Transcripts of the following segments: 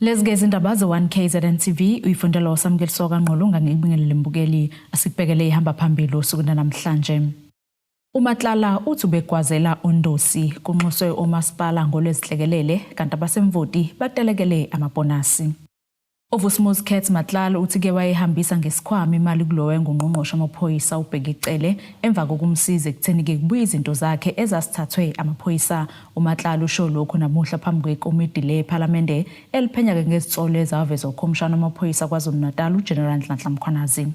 Lesgezi indaba ze-1 KZN TV uyifundela uSamukeliso kaNqolunga ngibingelele mbukeli asibhekele ihamba phambili usuku namhlanje. uMatlala uthi ubegwazela uNdosi kunxuswe uMasipala ngolwezihlekelele kanti abasemvoti batelekele amabonasi. Ovusmus Kets Matlala uthi ke wayehambisa ngesikhwama imali kulowe ngungqongqoshe amaphoyisa ubheka icele emva kokumsiza ekutheni ke kubuya izinto zakhe ezasithathwe amaphoyisa. uMatlala usho lokho namuhla phambi kwekomiti leParlamente eliphenya ke ngezitsolo ezavezwa ukhomishana wamaphoyisa kwaZulu-Natal uGeneral Nhlanhla Mkhwanazi.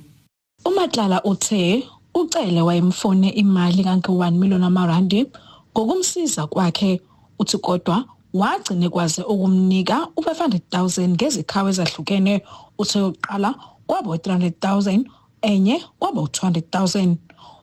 uMatlala uthe ucele wayemfone imali kanti-1 million rand ngokumsiza kwakhe uthi kodwa wagcine kwaze ukumnika u500,000 ngezikhawu ezahlukene uthe uqala kwaba 300,000 enye kwaba 200,000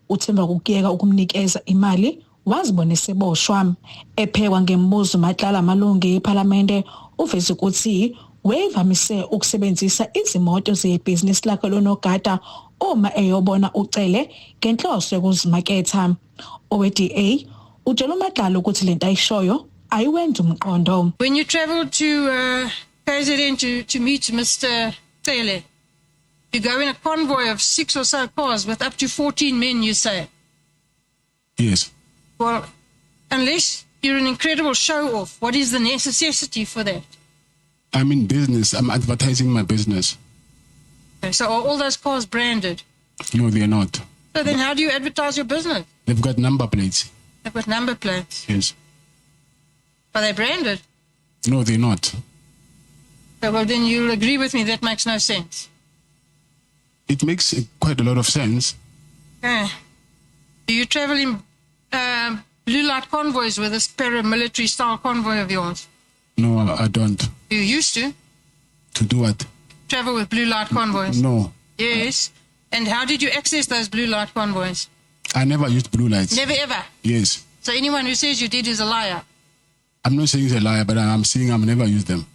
uthemba ukuyeka ukumnikeza imali wazibona seboshwa ephekwa ngembuzo uMatlala amalungu eParlamente uveze ukuthi wayevamise ukusebenzisa izimoto zebhizinisi lakhe lonogada uma eyobona ucele ngenhloso yokuzimaketha. owe-DA utshela uMatlala ukuthi lento ayishoyo ayiwenza umqondo. When you travel to KZN to meet Mr. Cele, you go in a convoy of 6 or so cars with up to 14 men, you say? Yes. Well, unless you're an incredible show-off, what is the necessity for that? I'm in business. I'm advertising my business. Okay, so are all those cars branded? No, they're not. So then how do you advertise your business? They've got number plates. They've got number plates. Yes. Are they branded? No, they're not. Okay, well, then you'll agree with me that makes no sense. It makes quite a lot of sense. Okay. Do you travel in blue light convoys with this paramilitary style convoy of yours? No, I don't. You used to? To do what? Travel with blue light convoys? No. Yes. And how did you access those blue light convoys? I never used blue lights. Never ever? Yes. So anyone who says you did is a liar? I'm not saying he's a liar, but I'm saying I've never used them.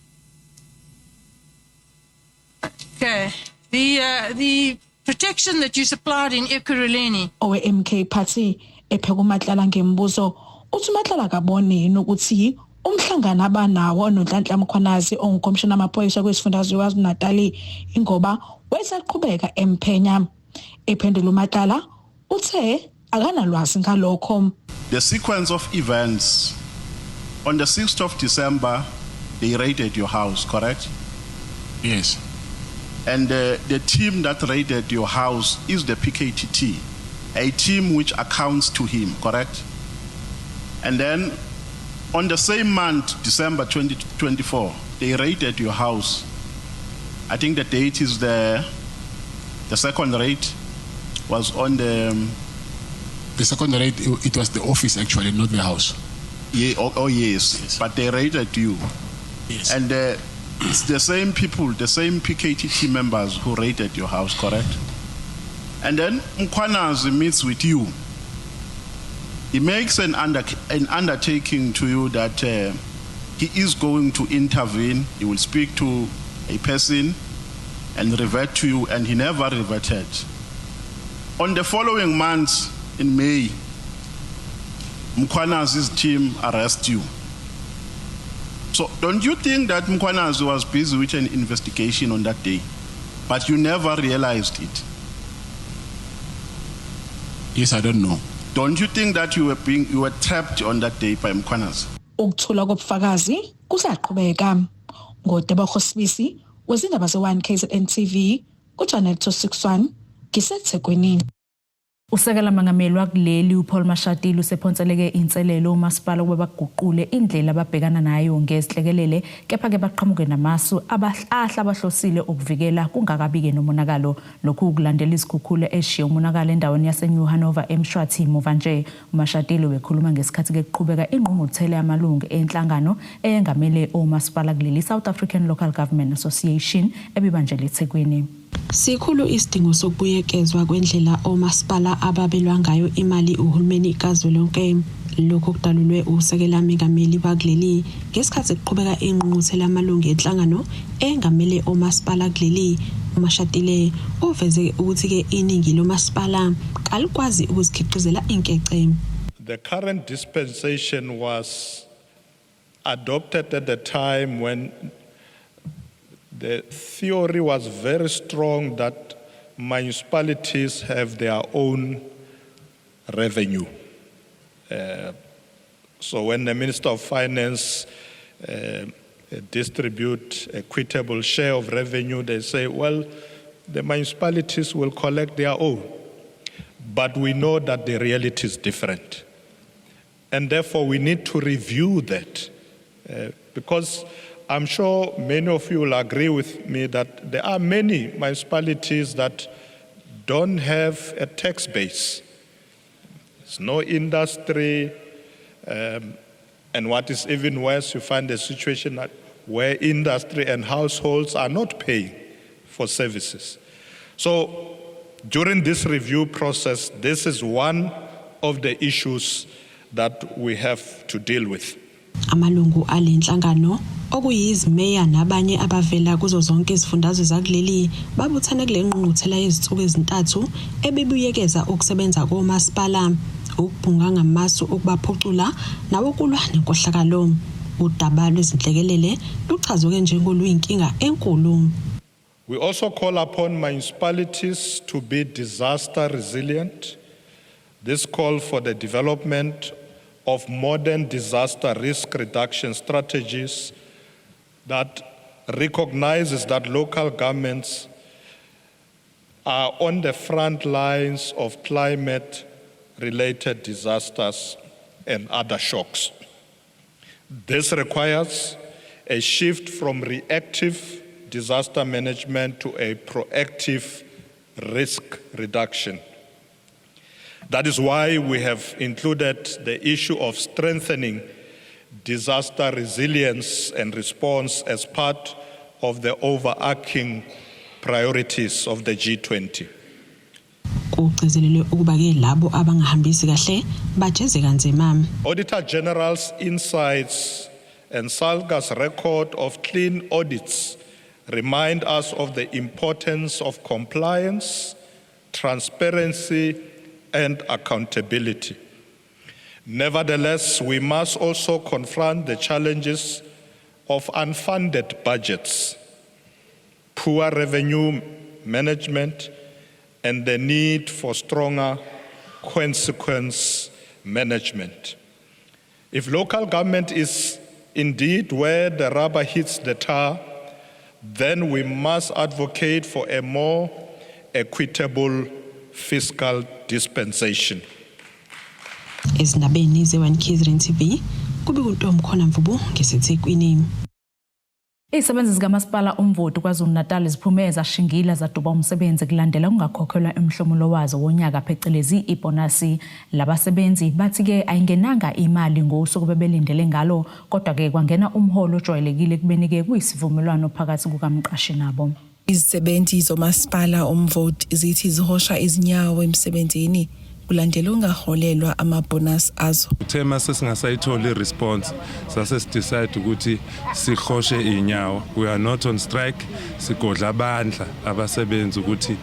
Okay. The protection that you supplied in Ekurhuleni. owe-MK Party epheka uMatlala ngembuzo uthi uMatlala akaboni yini ukuthi umhlangano abanawo noNhlanhla Mkhwanazi ongukhomishana amaphoyisa kwesifundazwe kwaZulu-Natal ingoba wayesaqhubeka emphenya. Ephendula uMatlala uthe akanalwazi ngalokho. The sequence of events on the 6th of December, they raided your house, correct? Yes. And the team that raided your house is the PKTT, a team which accounts to him, correct? And then on the same month, December 2024, they raided your house. I think the date is the second raid was on the... The second raid, it was the office actually, not the house. Yeah, oh yes. Yes. But they raided you. Yes. And it's the same people, the same PKTT members who raided your house, correct? And then Mkhwanazi meets with you. He makes an undertaking to you that he is going to intervene. He will speak to a person and revert to you, and he never reverted. On the following month, in May, Mkhwanazi's team arrest you. So don't you think that Mkhwanazi was busy with an investigation on that day, but you never realized it? Yes, I don't know. Don't you think that you were trapped on that day by Mkhwanazi? Ukuthula kobufakazi kusaqhubeka. ngoDebogho Sibisi wezindaba ze-1 KZN TV kuChannel 261 ngiseThekwini. Usekela mangameli wakuleli uPaul Mashatile usephonseleke inselelo uMasipala ukuba baguqule indlela ababhekana nayo ngezihlekelele kepha ke baqhamuke namasu ahla abahlosile ukuvikela kungakabike nomonakalo. Lokhu kulandela izikhukhula eshiye umonakalo endaweni yaseNew Hanover eMshwathi muva nje. uMashatile wekhuluma ngesikhathi ke kuqhubeka ingqungquthela yamalungu enhlangano eyengamele uMasipala kuleli South African Local Government Association ebibanjele eThekwini. Sikhulu isidingo sokubuyekezwa kwendlela oMasipala ababelwa ngayo imali uhulumeni kazwelonke. Lokho kudalulwe usekela mengameli wakuleli ngesikhathi kuqhubeka ingqungquthela yamalungu enhlangano engamele oMasipala kuleli. uMashatile uveze ukuthi ke iningi loMasipala alikwazi ukuzikhiqizela inkece. The current dispensation was adopted at the time when the theory was very strong that municipalities have their own revenue. So when the Minister of Finance distribute equitable share of revenue, they say, well, the municipalities will collect their own. But we know that the reality is different. And therefore, we need to review that because I'm sure many of you will agree with me that there are many municipalities that don't have a tax base. There's no industry, and what is even worse, you find a situation that where industry and households are not paying for services. So during this review process, this is one of the issues that we have to deal with. Amalungu alenhlangano okuyizimeya nabanye abavela kuzo zonke izifundazwe zakuleli babuthana kule ngqungquthela yezitsuku ezintathu ebebuyekeza ukusebenza komasipala ukubhunga ngamasu ukubaphucula nawokulwa nenkohlakalo. Udaba lwezinhlekelele luchazwe njengoluyinkinga enkulu. We also call upon municipalities to be disaster resilient. This call for the development of modern disaster risk reduction strategies that recognizes that local governments are on the front lines of climate-related disasters and other shocks. This requires a shift from reactive disaster management to a proactive risk reduction. That is why we have included the issue of strengthening disaster resilience and response as part of the overarching priorities of the G20. Auditor General's insights and SALGA's record of clean audits remind us of the importance of compliance, transparency, and accountability. Nevertheless, we must also confront the challenges of unfunded budgets, poor revenue management, and the need for stronger consequence management. If local government is indeed where the rubber hits the tar, then we must advocate for a more equitable fiscal dispensation. Ezindabeni ze-1 TV kube kuntombi khona Mvubu ngesethekwini. Izisebenzi zikamasipala umvoti KwaZulu-Natal ziphume zashingila zaduba umsebenzi kulandela ungakhokhelwa emhlomulo wazo wonyaka phecelezi ibonasi. Labasebenzi bathi-ke ayingenanga imali ngosuku bebelindele ngalo, kodwa-ke kwangena umholo ojwayelekile kubeni-ke kuyisivumelwano phakathi kukamqashi nabo. Izisebenzi zomasipala umvoti zithi zihosha izinyawo emsebenzini kulandela ungaholelwa amabonus azo. Thema sesingasayitholi response sase decide ukuthi sikhoshe inyawo. We are not on strike, sigodla abandla abasebenzi ukuthi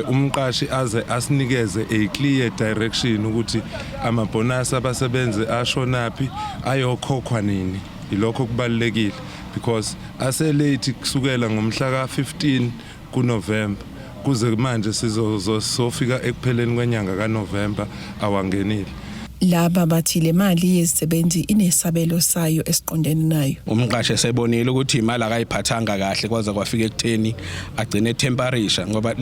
umqashi aze asinikeze a clear direction ukuthi amabonus abasebenzi ashonapi ayokhokhwa nini. Ilokho kubalekile because ase late kusukela ngomhla ka15 kuNovember kuze manje sizofika ekupheleni kwenyanga kaNovember awangenile. Laba bathi le mali yezisebenzi inesabelo sayo esiqondene nayo. Umqashe esebonile ukuthi imali akayiphathanga kahle kwaze kwafika ekutheni agcine temperature ngoba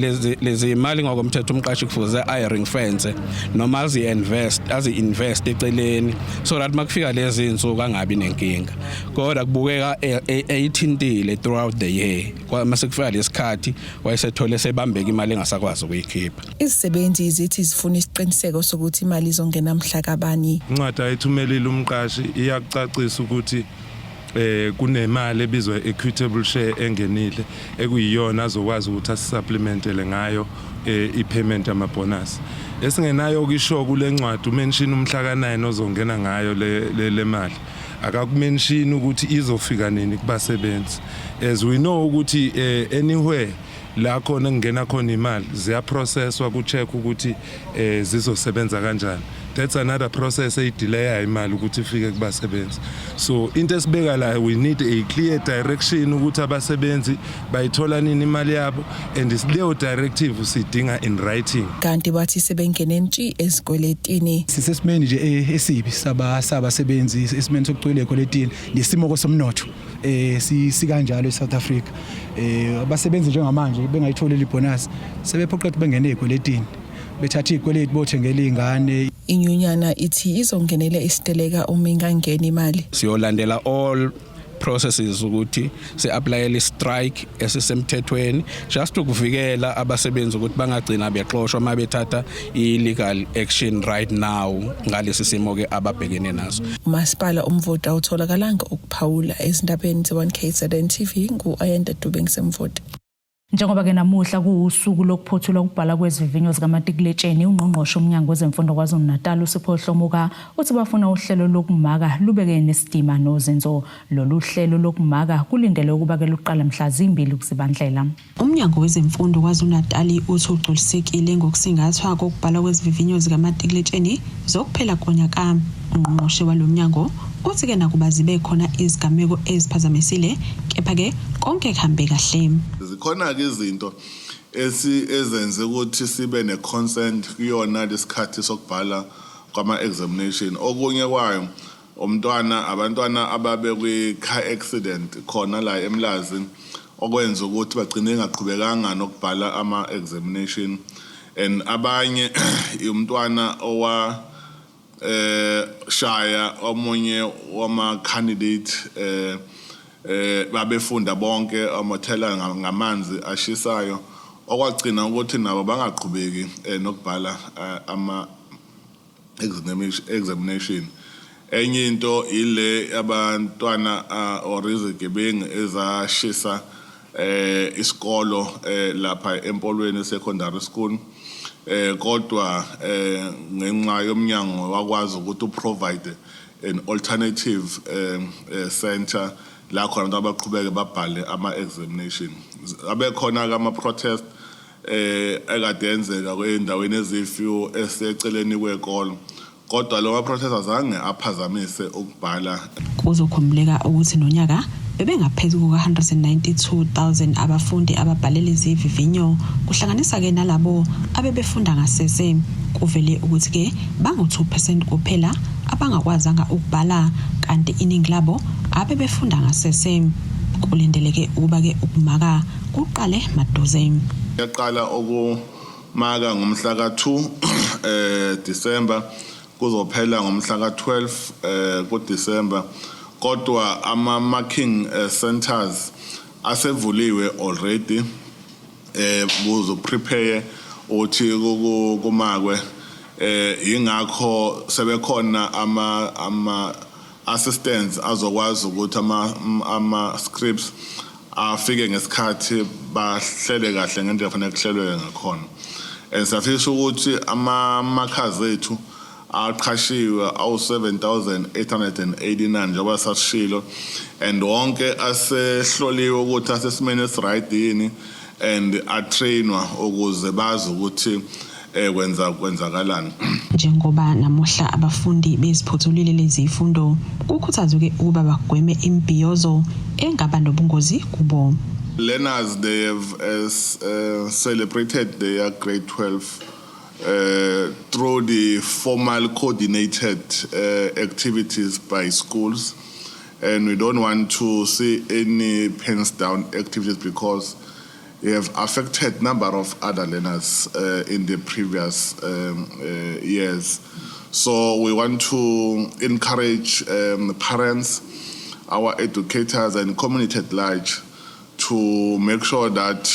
lezi imali ngokomthetho umqashi kufuze ring fence noma azi-invest eceleni so that makufika lezi insuku angabi nenkinga. Kodwa kubukeka eyithintile throughout the year. Kwama sekufika lesikhathi wayesethole sebambeka imali engasakwazi ukuyikhipha. Izisebenzi zithi zifuna isiqiniseko sokuthi imali izongena mhla kabani. Incwadi ayithumelile umqashi iyakucacisa ukuthi kunemali ebizwa equitable share engenile ekuyiyona azokwazi ukuthi asisupplementele ngayo ipayment amabonus. Esingenayo ukisho kule ncwadi umention umhla ka9 ozongena ngayo le mali. Akakumention ukuthi izofika nini kubasebenzi. As we know ukuthi anywhere la khona ngena khona imali ziya processwa ku check ukuthi zizosebenza kanjani. that's another process delay imali ukuthi ifike kubasebenzi. So into esibeka la, we need a clear direction ukuthi abasebenzi bayithola nini imali yabo, and leyo directive sidinga in writing. Kanti bathi sebengene ntshi ezikweletini. Sisesimeni nje esibi sabasebenzi esimeni sokucwila ekweletini nesimo somnotho sikanjalo eSouth Africa. Abasebenzi njengamanje bengayithola ibonus sebephoqa ukuthi bengene ekweletini, bethatha izikweletu bothengela izingane. Inyunyana ithi izongenela isiteleka uma ingangena imali. Siyolandela all processes ukuthi se-applyele strike esisemthethweni just ukuvikela abasebenzi ukuthi bangagcina bexoshwa uma bethatha illegal action right now ngalesi simo ke ababhekene naso. Umasipala umvoti awutholakalanga ukuphawula ezindabeni ze1KZN TV ngu-Ayanda Dube ngisemvoti. Njengoba ke namuhla kuusuku lokuphothula ukubhala kwezivinyo zikamatikuletsheni, ungqongqoshe umnyango wezemfundo KwaZulu-Natal uSipho Hlomuka uthi bafuna uhlelo lokumaka lubeke nesidima nozenzo. Lolu hlelo lokumaka kulindele ukuba ke luqala mhla 2 kuZibandlela. Umnyango wezemfundo KwaZulu-Natal uthi ugculisekile ngokusingathwa kokubhala kwezivinyo zikamatikuletsheni zokuphela konyaka. Ungqongqoshe walomnyango uthi ke nakuba zibe khona izigameko eziphazamisile, kepha ke konke kuhambe kahle. Zikhona ke izinto ezenze ukuthi sibe ne-consent kuyona lesikhathi sokubhala kwama-examination. Okunye kwayo abantwana ababe kwi-car accident khona la eMlazi okwenza ukuthi bagcine ngaqhubekanga nokubhala ama-examination, and abanye umntwana shaya omunye wama-candidate babefunda bonke amathela ngamanzi ashisayo okwagcina ukuthi nabo bangaqhubeki nokubhala ama-examination. Enye into ile abantwana or izigebengu ezashisa isikolo lapha eMpolweni secondary school, kodwa ngenxa yomnyango wakwazi ukuthi uprovide an alternative center la khona abantu abaqhubeke babhale ama-examination. Abekhona ama-protest ekade yenzeka kwey'ndaweni ezifew eseceleni kwekolo, kodwa lo ma-protest azange aphazamise ukubhala. Kuzokhumbuleka ukuthi nonyaka bebengaphezu kuka-192,000 abafundi ababhalele izivivinyo, kuhlanganisa ke nalabo abebefunda ngasese. Kuvele ukuthi ke bangu-2% kuphela abangakwazanga ukubhala, kanti iningi labo abebefunda ngasese. Kulindeleke ukuba ke ukumaka kuqale maduze. Yaqala ukumaka ngomhla ka-2 December, kuzophela ngomhla ka-12 kuDecember. Kodwa ama-marking centers asevuliwe already, kuzo prepare uthi kumakwe, ingakho sebekhona ama-assistants azokwazi ukuthi ama-scripts afike ngesikhathi bahlele kahle ngendlela fanele kuhlelwe ngakhona. Siyafisa ukuthi ama-markers ethu aqhashiwe awu-7,889 njengoba sasishilo, and wonke asehloliwe ukuthi asesimeni esiright yini and atrainwa ukuze bazi ukuthi kwenzakalani. Njengoba namuhla abafundi beziphothulile lezi ifundo, kukhuthazwe ukuba bagweme imbhiyozo engaba nobungozi kubo. Learners, they have celebrated their grade 12 through the formal coordinated activities by schools, and we don't want to see any pens down activities because they have affected number of other learners in the previous years. So we want to encourage parents, our educators and community at large to make sure that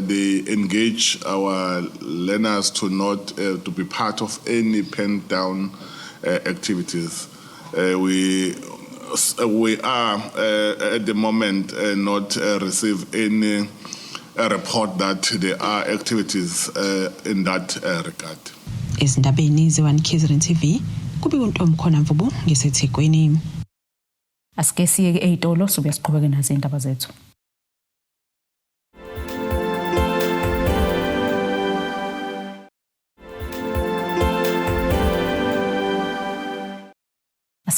they engage our learners to not to be part of any pen down activities. We are at the moment not receive any report that there are activities in that regard. Izindabeni ze1KZN TV kubika uNtomkhona Mvubu ngesethekwini. Asike siye eitolo sobe siqhubeke nazo indaba zethu.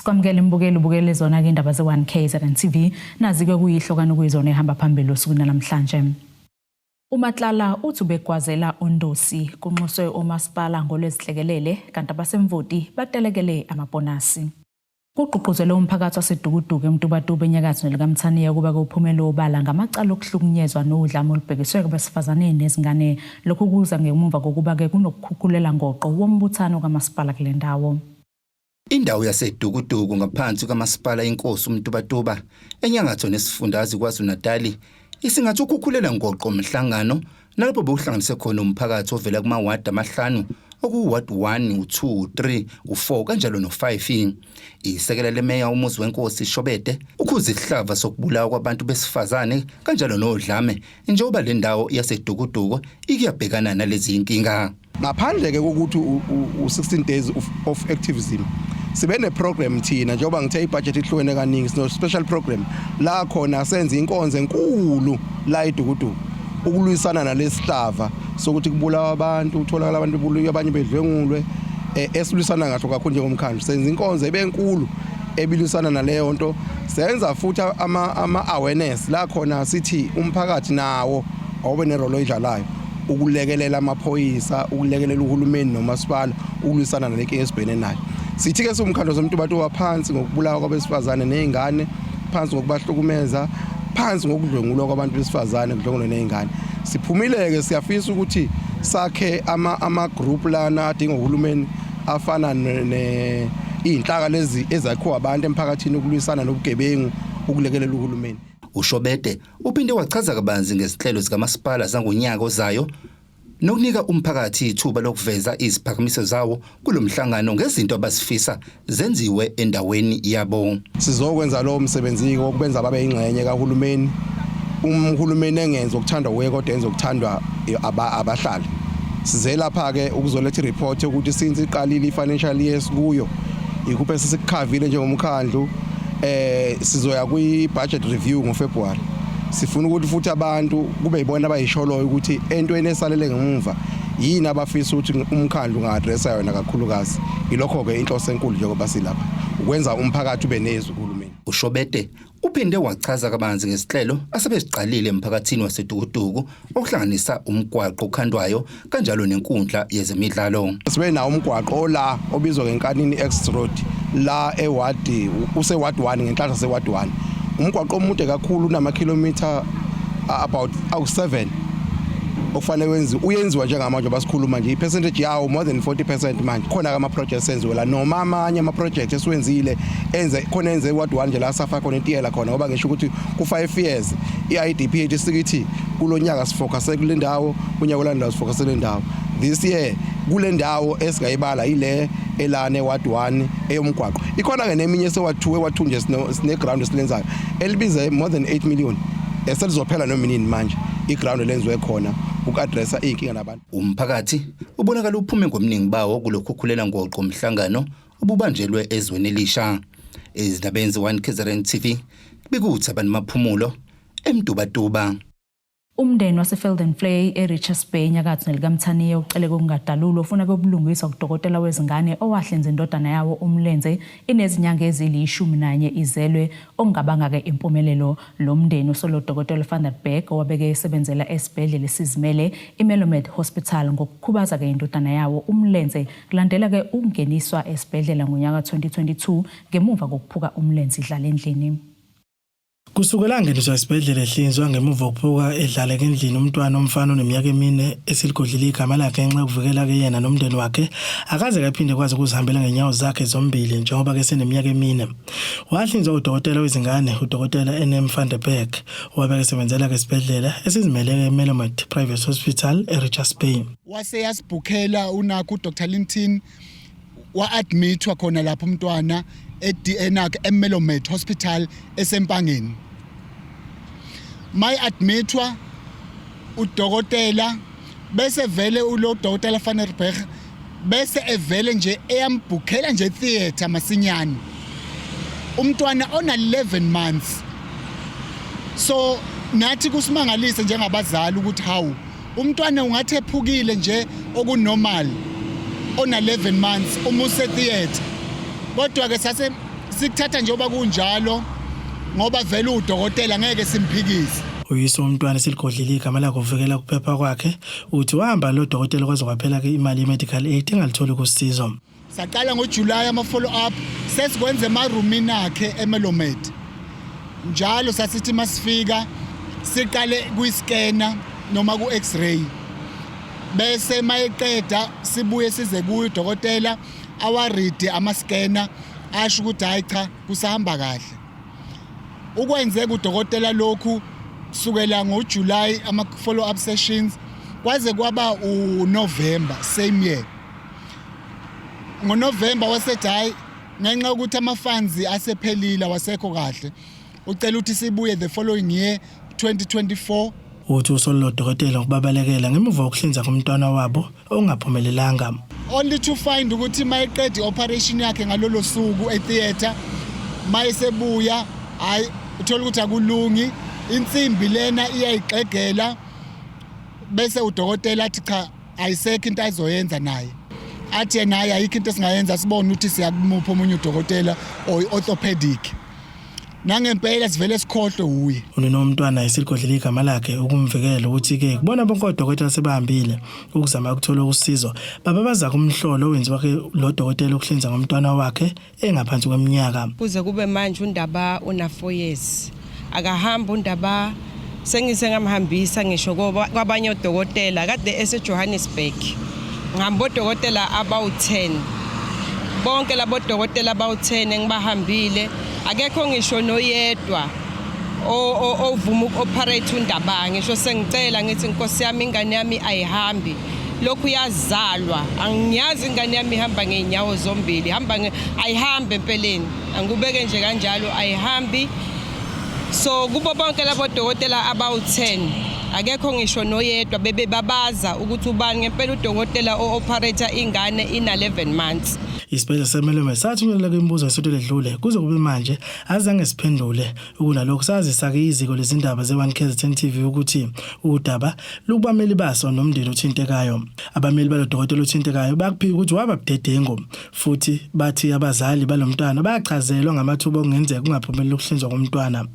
Sikwamukela imbukeli ubukele zona ke indaba ze1KZN TV nazi ke kuyihlokana kuyizona ehamba phambili osukwini namhlanje. uMatlala uthi ubegwazela uNdosi kunxuswe uMasipala ngolwezihlekelele kanti abasemvoti batelekele amabonasi. Kuqhuquzele umphakathi waseDukuduku eMtubatuba enyakatho likaMthaniya kuba kuphumela obala ngamacala okuhlukunyezwa nodlame olubhekiswe kubesifazane nezingane lokhu kuza ngemuva kokuba ke kunokukhukhulela ngoqo wombuthano kaMasipala kule ndawo. Indawo yaseDukuduku ngaphansi kaMasipala iNkosi uMtubatuba enyakatho nesifundazwe KwaZulu-Natal isingathi ukukhukhulela ngoqo umhlangano nalapho bewuhlanganise khona umphakathi ovela kumawadi amahlanu okuward 1, 2, 3, 4 kanjalo no5. Isekela lemeya umuzi wenkosi Shobede ukhuzihlava sokubulawa kwabantu besifazane kanjalo nodlame njengoba le ndawo yaseDukuduku ikuyabhekana nalezi inkinga. Ngaphandle ke ukuthi u16 days of activism sibe ne program thina njengoba ngithe ibudget ihlukene kaningi sino special program la khona senza inkonzo enkulu la eDukuduku ukulwisana nalesihlava sokuthi kubulawa abantu utholakala abantu buluya abanye bedlwengulwe esilwisana ngathi kakhulu njengomkhandlu senza inkonzo ebenkulu ebilisana naleyo nto senza futhi ama awareness la khona sithi umphakathi nawo awube nerolo edlalayo ukulekelela amaphoyisa ukulekelela uhulumeni nomasipala ukulwisana nalenkinga esibhekene nayo. Sithi ke umkhandlu zoMtubatuba phansi ngokubulawa kwabesifazane nezingane phansi ngokubahlukumeza phansi ngokudlwengulwa kwabantu besifazane kudlwengulwa nezingane. Siphumileke siyafisa ukuthi sakhe ama group lana adinga uhulumeni afana inhlaka lezi ezakhiwa abantu emphakathini ukulwisana nobugebengu ukulekelela uhulumeni. uShobede uphinde wachaza kabanzi ngezihlelo zikaMasipala zangonyaka ozayo nokunika umphakathi ithuba lokuveza iziphakamiso zawo kulomhlangano ngezinto abasifisa zenziwe endaweni yabo. Sizokwenza lo msebenzi wokubenza babe ingxenye kahulumeni. Uhulumeni engenza ukuthandwa uye kodwa enza ukuthandwa abahlali. Size lapha ke ukuzoletha ireport ukuthi since iqalile ifinancial year kuyo ikuphe sisikhavile njengomkhandlu sizoya kwi-budget review ngoFebruary. Sifuna ukuthi futhi abantu kube yibona abayisholoyo ukuthi entweni esalele ngemuva yini abafisa ukuthi umkhandlu unga-addressa yona kakhulukazi. Ilokho ke inhloso enkulu njengoba silapha ukwenza umphakathi ube nezwi kuhulumeni. uShobede uphinde wachaza kabanzi ngesihlelo asebeziqalile emphakathini waseDukuduku okuhlanganisa umgwaqo okhandwayo kanjalo nenkundla yezemidlalo. Sibe nawo umgwaqo la obizwa ngenkanini X Road la ewadi useward 1 ngenhlanhla seward 1. Umgwaqo omude kakhulu unama-kilometer about 7 okufanele uyenziwa njengamanje basikhuluma nje ipercentage yawo more than 40% manje khona ama projects enziwe la noma amanye ama projects esiwenzile khona enze ward 1 nje la safa khona intiyela khona ngoba ngisho ukuthi ku5 years iIDP yethu sikithi kulonyaka sifocus kule ndawo unyaka olandelayo sifocus kule ndawo. This year kule ndawo esingayibala ile elane ward 1 eyomgwaqo ikhona ke neminye seward 2 eward 2 nje sine ground esilenzayo elibiza more than 8 million eselizophela nominini manje iground lenziwe khona ukaddressa inkinga nabantu. Umphakathi ubonakala uphume ngomningi bawo kulokhukhulela ngoqo umhlangano obubanjelwe ezweni elisha. Ezindabeni ze1KZN TV bekuthi abantu maphumulo eMtubatuba. Umndeni waseFeldenvlei eRichards Bay enyakatho likaMthaniya ucele kokungadalulwa ufuna kubulungiswa kudokotela wezingane owahlenza indodana yawo umlenze inezinyanga ezili11 izelwe ongabanga ke impumelelo. Lo mndeni usolo dokotela Vanderberg owabeke esebenzela esibhedlela esizimele iMelomed Hospital ngokukhubaza ke indodana yawo umlenze kulandela ke ukungeniswa esibhedlela ngonyaka 2022 ngemuva kokuphuka umlenze idlala endlini. Kusukela ngeliswa esibhedlela ehlinzwa ngemuva kokuphuka edlala endlini umntwana omfana oneminyaka 4 esiligodlile igama lakhe ngenxa yokuvikela ke yena nomndeni wakhe akaze kaphinde kwazi ukuzihambela ngenyawo zakhe zombili njengoba ke seneminyaka 4. Wahlinzwa udokotela wezingane udokotela NM Vanderberg owabeke sebenzela ke esibhedlela esizimele eMelomed Private Hospital eRichards Bay. Wase yasibhukhela unakho uDr Linton wa-admithwa khona lapho umntwana eMelomed Hospital esempangeni. My admithwa udokotela bese vele ulo dokotela Vanderberg bese evele nje eyambhukhela nje theater masinyane umntwana ona 11 months. So nathi kusimangalise njengabazali ukuthi hawu umntwana ungathi ephukile nje okunormal ona 11 months umuse theater. Kodwa ke sikuthatha njengoba kunjalo ngoba vele udokotela ngeke simphikise. Uyise womntwana siligodlile igama lakhe uvikela kuphepha kwakhe uthi wahamba lo dokotela kwaze kwaphela ke imali ye-medical aid engalitholi kusizo. Saqala ngoJuly ama follow up sesikwenze emarumini akhe eMelomed. Njalo sasithi masifika siqale kuyiscanner noma ku-x-ray. Bese mayeqeda sibuye size kuyo udokotela awaride ama-scanner asho ukuthi hayi cha kusahamba kahle. Ukwenzeka udokotela lokhu sukela ngoJuly ama follow up sessions kwaze kwaba uNovember same year. NgoNovember wasethi hayi ngenxa ukuthi ama-funds asephelile wasekho kahle ucela ukuthi sibuye the following year 2024. Uthi usolo dokotela ukubabalekela ngemuva kokuhlinza kumntwana wabo ongaphumelelanga. Only to find ukuthi mayeqeda operation yakhe ngalolo suku etheater mayesebuya hayi uthola ukuthi akulungi insimbi lena iyayigxegela bese udokotela athi cha ayisekho into azoyenza naye. Athi naye ayikho into esingayenza sibone ukuthi siyakumupha omunye udokotela orthopedic. Nangempela sivele sikhohle uye. Unomntwana esiligodlile igama lakhe ukumvikela ukuthi ke kubona bonke odokotela sebahambile ukuzama ukuthola usizo. Baba baza kumhlolo owenziwa ke lo dokotela ukuhlinza ngomntwana wakhe engaphansi kweminyaka. Kuze kube manje uNdaba una 4 years. Akahamba uNdaba sengise ngamhambisa ngisho kwabanye odokotela kade eseJohannesburg. Ngihamba odokotela about 10. Bonke labo dokotela about 10 engibahambile. Akekho ngisho noyedwa ovuma ukoperate uNdaba ngisho sengicela ngithi inkosi yami ingane yami ayihambi lokhu yazalwa angiyazi ingane yami ihamba ngeenyawo zombili ayihambe empeleni angubeke nje kanjalo ayihambi so kubo bonke labo dokotela about 10 akekho ngisho noyedwa bebebabaza ukuthi ubani ngempela udokotela ooperate ingane ina 11 months. Isibhedlela seMelomed sathunyelwa kwimibuzo esonto ledlule kuze kube manje azange siphendule ukunalokho sazisa ke iziko lezindaba ze1KZN TV ukuthi uDaba lukubameli baso nomndeni othintekayo. Abameli balo dokotela othintekayo bakuphika ukuthi wababudedengo futhi bathi abazali balomntwana bayachazelwa ngamathuba okungenzeka kungaphumeleli ukuhlinzwa komntwana.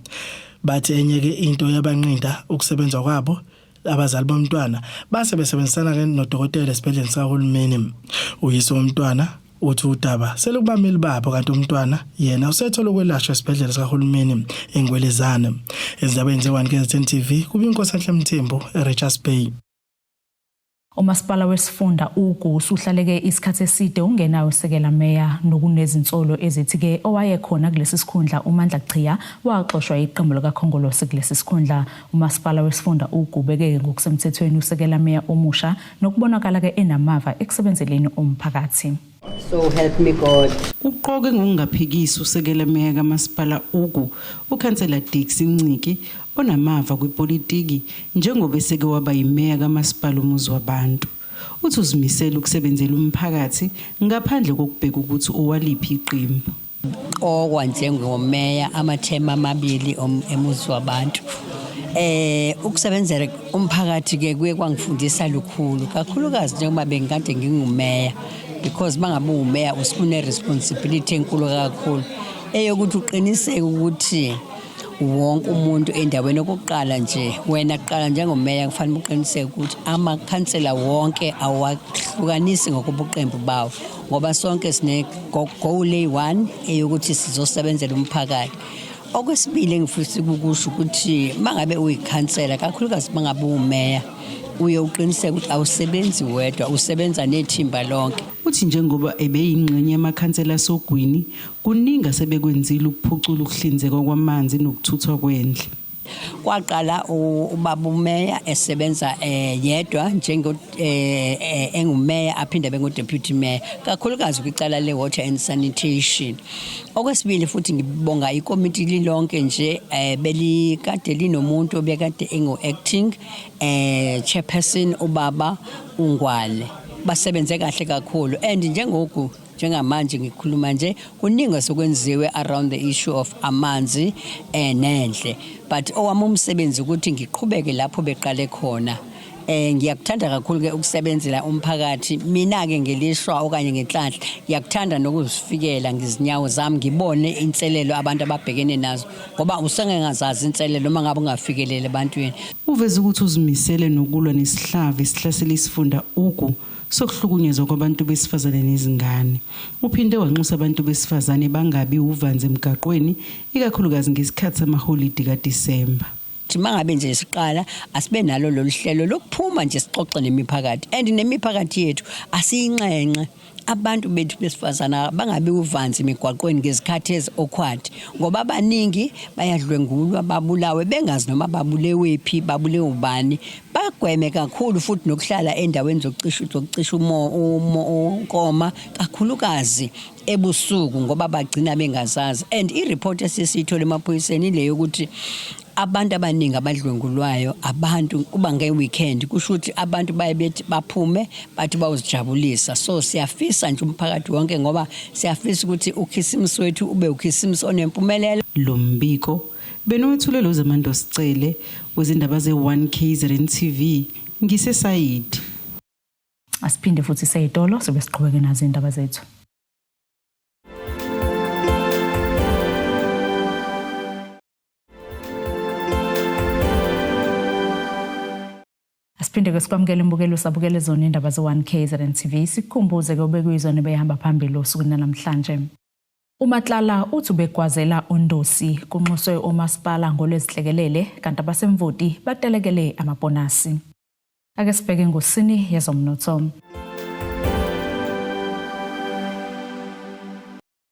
Bathi enye ke into yabanqinda ukusebenza kwabo abazali bomntwana base besebenzisana ke nodokotela esibhedlela sikahulumeni. Uyise womntwana uthi uDaba selukubameli babo kanti umntwana yena usethola ukwelashwa esibhedlela sikahulumeni eNgwelezane. Ezindabeni ze1KZN TV kuba inkosi Nhle Mthembu eRichards Bay. Umasipala wesifunda uGusu uhlaleke isikhathi eside ungenayo usekela meya nokunezinsolo ezithike owayekhona kulesi sikhundla uMandla Chiya waxoshwa iqembu likaKhongolose kulesi sikhundla. Umasipala wesifunda uGubeke ngokusemthethweni usekela meya omusha nokubonakala ke enamava ekusebenzeleni umphakathi. So help me God. Uqoke ngokungaphikisi usekela meya kaMasipala uKhansela Dixie Nciki onamava kwipolitiki njengoba eseke waba yimeya kaMasipala umuzi wabantu. Uthi uzimisela ukusebenzela umphakathi ngaphandle kokubheka ukuthi owaliphi iqembu. Njengomeya amathema amabili emuzi wabantu. Ukusebenzela umphakathi ke kuye kwangifundisa lukhulu kakhulukazi njengoba bengikade ngingumeya because mangabe umeya usifune responsibility enkulu kakhulu eyokuthi uqiniseke ukuthi wonke umuntu endaweni yokuqala nje wena qala njengomeya kufanele uqiniseke ukuthi amakhansela wonke awahlukanisi ngokubuqembu bawo ngoba sonke sine goal A1 eyokuthi sizosebenzela umphakathi. Okwesibili engifisa ukusho ukuthi mangabe uyikhansela kakhulukazi mangabe umeya uye uqiniseke ukuthi awusebenzi wedwa usebenza nethimba lonke. Uthi njengoba ebeyingxenye yamakhansela sogwini kuningi sebekwenzile ukuphucula ukuhlinzeka kwamanzi nokuthuthwa kwendle. Kwaqala ubaba umeya esebenza yedwa engumeya aphinde bengudeputy mayor kakhulukazi kwicala lewater and sanitation. Okwesibili futhi ngibonga ikomiti lilonke nje belikade linomuntu obekade engu-acting chairperson ubaba uNgwale basebenze kahle kakhulu and njengoku njengamanje ngikhuluma nje kuningi sokwenziwe around the issue of amanzi nendle but owami umsebenzi ukuthi ngiqhubeke lapho beqale khona Ngiyakuthanda kakhulu ke ukusebenzela umphakathi. Mina ke ngelishwa okanye ngenhlanhla ngiyakuthanda nokuzifikela ngizinyawo zami ngibone inselelo abantu ababhekene nazo ngoba usengengazazi inselelo uma ngabe ungafikelele ebantwini. Uveza ukuthi uzimisele nokulwa nesihlava esihlasela isifunda ugu sokuhlukunyezwa kwabantu besifazane nezingane. Uphinde wanxusa abantu besifazane bangabi uvanze emgaqweni ikakhulukazi ngesikhathi samaholide kaDisemba. Mangabe nje siqala asibe nalo loluhlelo lokuphuma nje sixoxe nemiphakathi and nemiphakathi yethu asiyinxenxe abantu bethu besifazana bangabe uvanzi emigwaqweni ngezikhathi ezokhwathi ngoba abaningi bayadlwengulwa babulawe bengazi noma babulewe phi babulewe ubani bagweme kakhulu futhi nokuhlala endaweni zokucisha unkoma kakhulukazi ebusuku ngoba bagcina bengazazi and ireport esisithola emaphoyiseni leyo ukuthi abantu abaningi abadlwengulwayo abantu kuba ngeweekend kusho ukuthi abantu bayebethi baphume bathi bawuzijabulisa so siyafisa nje umphakathi wonke ngoba siyafisa ukuthi ukhisimusi wethu ube ukhisimusi onempumelelo. Lo mbiko benowethulelo zamando sicele wezindaba ze1 KZN TV ngisesayidi. Asiphinde futhi seyitolo sobe siqhubeke nazo indaba zethu. Asiphinde ke sikwamukele imbukelo sabukele zona indaba ze1 KZN TV sikhumbuze ke obekuyizona behamba phambili osuku namhlanje. uMatlala uthi ubegwazela uNdosi kunxuswe omasipala ngolwezihlekelele kanti abasemvoti batelekele amabonasi. Ake sibheke ngosini yezomnotho.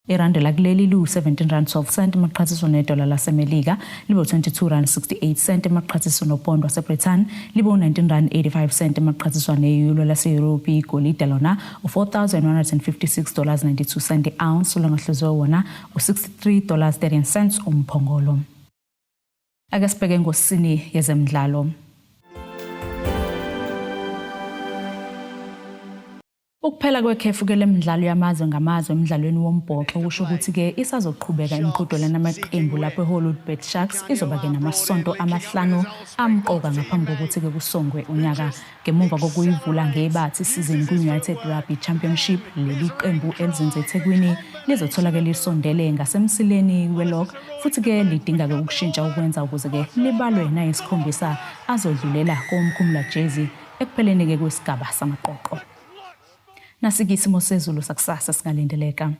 Irandi lakuleli lu 17.12 cent maqhathiso nedola laseMelika libo 22.68 cent maqhathiso nopondo waseBritain libo 19.85 cent maqhathiso neeuro laseEurope igolide lona $4,156.92 cent ounce longahluzwe wona $63.30 umphongolo. Ake sibheke ngosini yezemidlalo. Ukuphela kwekhefu ke lemidlalo yamazwe ngamazwe emidlalweni wombhoxo kusho ukuthi ke isazoqhubeka imiqhudelwano namaqembu lapho eHollywood Sharks izoba ke namasonto amahlanu amqoka ngaphambi kokuthi ke kusongwe unyaka ngemuva kokuyivula ngebathi season ku-United Rugby Championship. Leli qembu elizinze eThekwini lizothola ke lisondele ngasemsileni weLock futhi ke lidinga ke ukushintsha ukwenza ukuze ke libalwe nayisikhombisa azodlulela komkhumula Jersey ekupheleni ke kwesigaba samaqoqo. Nasikisimo sezulu sakusasa singalindeleka.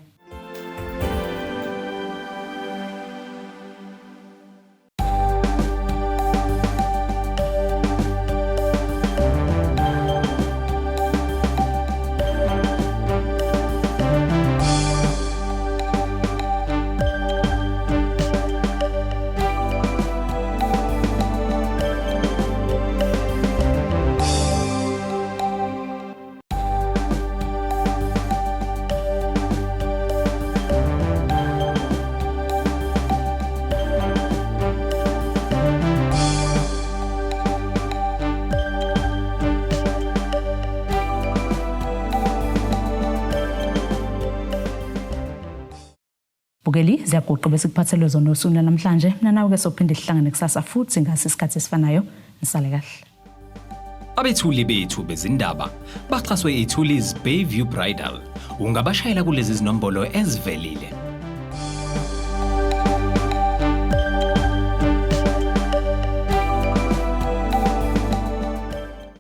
Bukeli ziyaguqa bese kuphathelwe zona usuna namhlanje nawe ke sophinde sihlangane kusasa futhi ngasisikhathi esifanayo nisale kahle. Abethuli bethu bezindaba baxhaswe iTulis Bayview Bridal ungabashayela kulezi zinombolo ezivelile